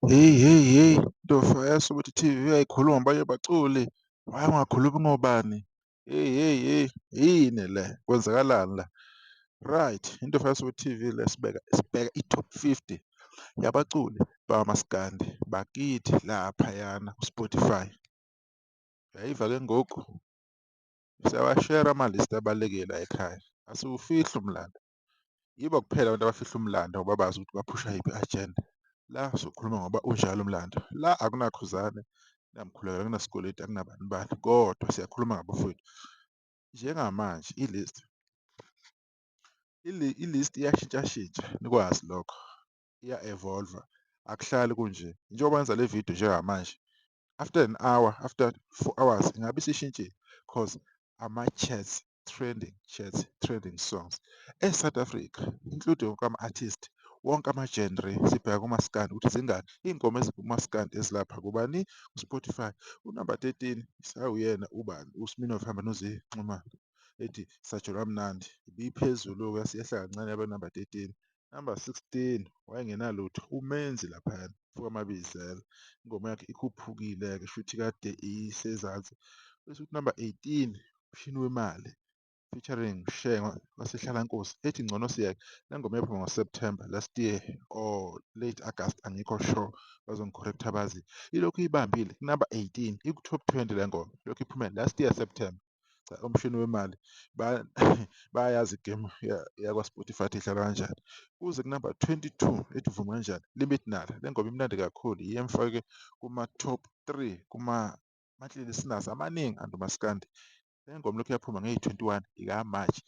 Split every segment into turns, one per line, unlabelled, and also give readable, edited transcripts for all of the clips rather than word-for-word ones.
Hheyi, Ntofa yazi ukuthi i-T_V yayikhuluma ngabanye abaculi, hhayi ungakhulumi ngobani. Hheyi, yini le? Kwenzakalani la? Right, into yaso ku-T_V le sibheka i-top 50 yabaculi bamaskandi bakithi laphayana ku-Spotify. Uyayiva-ke ngoku? Siyawashera ama-list abalulekile la ekhaya, asiwufihli umlando. Yibo kuphela abantu abafihla umlando ngoba bazi ukuthi baphusha yiphi i-agenda. La sokhuluma ngoba unjalo umlando, la akunakhuzane, akunamkhuleko, akunasikweleti, akunabani bani, kodwa siyakhuluma ngabafowethu. Njengamanje i-list iyashintshashintsha nikwazi lokho, iya-evolve-a, akuhlali kunje. Njengoba ngenza le video njengamanje, after an hour, after 4 hours ingabe isishintshile cause ama-charts, trending songs e-South Africa, including wonke ama-artist, wonke ama-genre, sibheka kumaskandi ukuthi zingaki iy'ngoma ezikumaskandi ezilapha kubani? Ku-Spotify. Unamba 13 isawuyena ubani? uSmino ehamba noZwi Xumalo, ethi Sajolwa mnandi, ibiphezulu-ke yehla kancane yaba namba 13. Namba 16 wayengenalutho, uMenzi laphayana mfowabo Mabizela, ingoma yakhe ikhuphukile-ke shuthi kade isezansi. Bese kuthi namba 18 Mshini Wemali featuring Shenge wasehlalankosi ethi ngcono siyeke. Le ngoma yaphuma ngoSeptember last year or late August, angikho sure, bazongikhorektha abazi. Ilokhu iyibambile kunamba 18, iku-top 20 le ngoma, ilokhu iphume last year September. Cha, Umshini Wemali bayayazi igemu yakwa-Spotify ukuthi idlalwa kanjani. Kuze kunamba 22 ethi Vuma Kanjani, Limit Nala, le ngoma imnandi kakhulu, yiyo emfake kuma-top 3 monthly listeners amaningi umaskandi. Le ngoma ilokhu yaphuma ngeyi-21 ika-March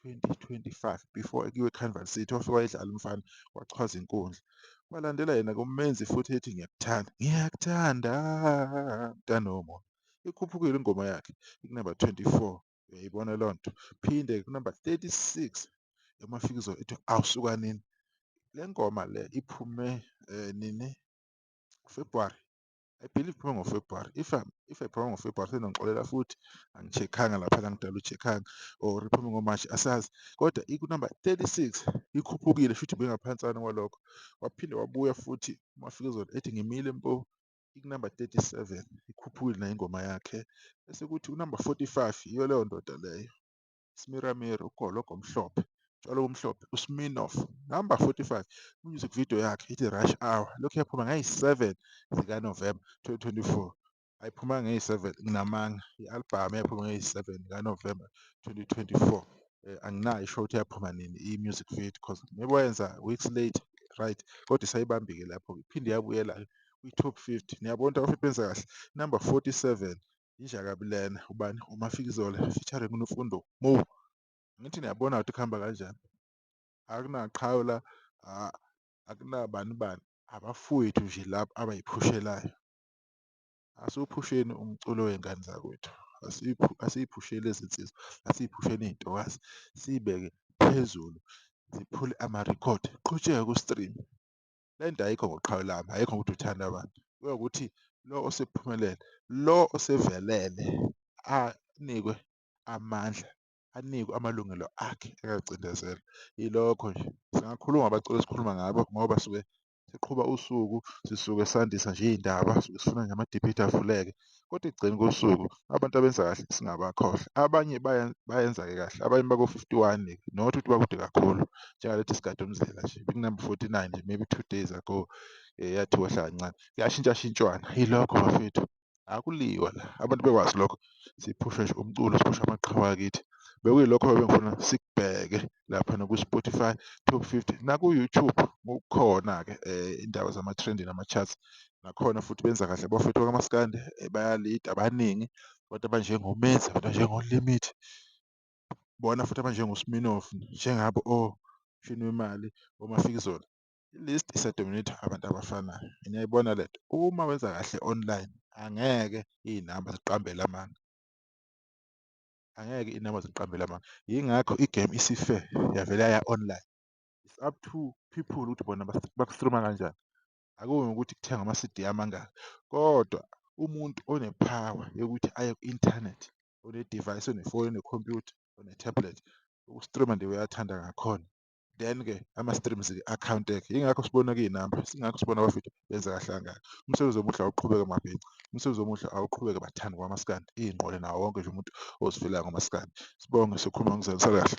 2025 before kuyiwe eCanval City, wafika wayidlala umfana wachwaza inkundla. Kwalandela yena-ke uMenzi futhi ethi Ngiyakuthanda Mntanomo, ikhuphukile ingoma yakhe ikunamba 24, uyayibona leyo nto. Phinde kunamba 36 eMafikizolo ethi Awusuka Nini. Le ngoma le iphume nini? February, I believe iphume ngoFebruary. If iphume ngoFebruary senongixolela futhi, angi-check-anga laphana ngidala u-check-anga or iphume ngoMarch asazi, kodwa ikunamba 36 ikhuphukile shuthi ibingaphansana kwalokho. Waphinde wabuya futhi uMafikizolo ethi Ngimile mpo, ikunamba 37, ikhuphukile nayo ingoma yakhe. Bese kuthi kunamba 45 yiyo leyo ndoda leyo, Smiramira, ugologo omhlophe, tshwala obumhlophe, uSmirnoff. Namba 45 i-music video yakhe ithi Rush Hour, lokhu yaphuma ngayi-7 zikaNovemba 2024. Ayiphumanga ngeyi-7 nginamanga, i-albhamu yaphuma ngeyi-7 zikaNovemba 2024. Anginayo i-show ukuthi yaphuma nini i-music video cause maybe wayenza weeks late, right, kodwa isayibambile lapho, iphinde yabuyela kwi-top 50. Niyabona ukuthi abafowethu benza kahle. Namba 47 iJakabi Lena, ubani? uMafikizolo featuring uNofundo Mo. Angithi niyabona ukuthi kuhamba kanjani, akunaqhawe la, akunabani bani, abafowethu nje laba abayiphushelayo. Asiwuphusheni umculo wey'ngane zakwethu, asiyiphusheni lezi nsizwa, asiyiphusheni iy'ntokazi, siyibeke phezulu, ziphule amarekhodi, iqhutsheke ku-stream. Le nto ayikho ngoqhawe lami, ayikho ngokuthi uthanda abantu, kuyokuthi lo osephumelele, lo osevelele anikwe amandla, anikwe amalungelo akhe angacindezela. Yilokho nje, singakhuluma ngabaculi esikhuluma ngabo ngoba suke siqhuba usuku, sisuke sandisa nje iy'ndaba, suke sifuna nje ama-debate avuleke, kodwa ekugcineni kosuku abantu abenza kahle singabakhohlwa. Abanye bayenza-ke kahle, abanye bako-51 not ukuthi bakude kakhulu, njengalethi Sigade Umzila nje bekunamba 49 nje maybe 2 days ago, yathi wehla kancane. Kuyashintshashintshwana, yilokho bafowethu, akuliwa la, abantu bekwazi lokho, siphushe nje umculo, siphushe amaqhawe akithi. Bekuyilokho bengifuna sikubheke laphana ku-Spotify top 50 naku-YouTube kukhona-ke iy'ndaba zama-trending nama-charts. Nakhona futhi benza kahle abafowethu bakamaskandi, bayalida baningi, abantu abanjengoMenzi, abantu abanjengo-Limit, bona futhi abanjengo-Smirnoff, njengabo Mshini Wemali, oMafikizolo. I-list isa-dominate-a abantu abafanayo. Niyayibona le nto? Uma wenza kahle online angeke iy'namba ziqambele amanga, angeke iy'namba ziqambele amanga. Yingakho igemu isife yavele yaya online. It's up to people ukuthi bona baku-stream-a kanjani. Akuyi ngokuthi kuthengwa ama-C_D amangaki, kodwa umuntu one-power yokuthi aye ku-inthanethi, one-device, onefoni, onekhompyutha, one-tablet, uku-stream-a the way athanda ngakhona. then-ke ama-streams-ke akhawunteke. Yingakho sibona kuyinamba, yingakho sibona abafowethu benza kahle kangaka. Umsebenzi omuhle awuqhubeke mabhici, umsebenzi omuhle awuqhubeke bathandi kwamaskandi, iy'nqole nawo wonke nje umuntu ozifelayo ngamaskandi. Sibonge, sikhuluma ngizalisala kahle.